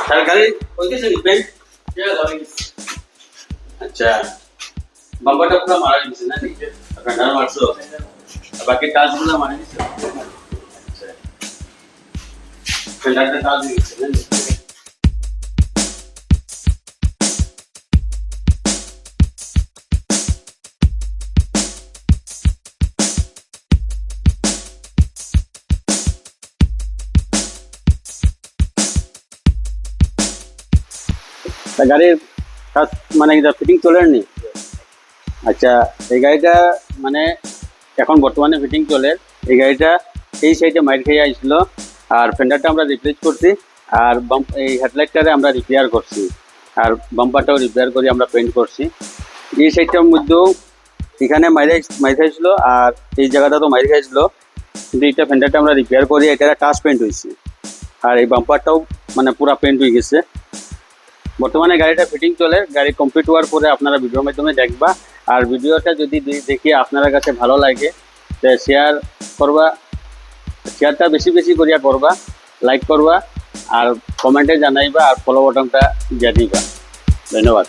তার গাড়ি কই গেছে নি পেন্ট আচ্ছা বাম্পারটা পুরো মারা গেছে না ফেন্ডার মারছো বাকি টাচগুলো মারা গেছে আচ্ছা ফেন্ডারটা টাচ হয়ে গেছে না গাড়ির কাজ মানে ফিটিং চলেনি আচ্ছা এই গাড়িটা মানে এখন বর্তমানে ফিটিং চলে এই গাড়িটা এই সাইডে মাইর খেয়ে আসছিল আর ফেন্ডারটা আমরা রিপ্লেস করছি আর এই হেডলাইটটারে আমরা রিপেয়ার করছি আর বাম্পারটাও রিপেয়ার করে আমরা পেন্ট করছি এই সাইডটার মধ্যেও এখানে মাইর খাইছিল আর এই জায়গাটা তো মাইর খাইছিল কিন্তু এইটা ফেন্ডারটা আমরা রিপেয়ার করি এটা টাচ পেন্ট হয়েছে আর এই বাম্পারটাও মানে পুরা পেন্ট হয়ে গেছে বর্তমানে গাড়িটা ফিটিং চলে গাড়ি কমপ্লিট হওয়ার পরে আপনারা ভিডিওর মাধ্যমে দেখবা আর ভিডিওটা যদি দেখি আপনার কাছে ভালো লাগে শেয়ার করবা শেয়ারটা বেশি বেশি করিয়া করবা লাইক করবা আর কমেন্টে জানাইবা আর ফলো বাটনটা দিয়ে দিবা ধন্যবাদ।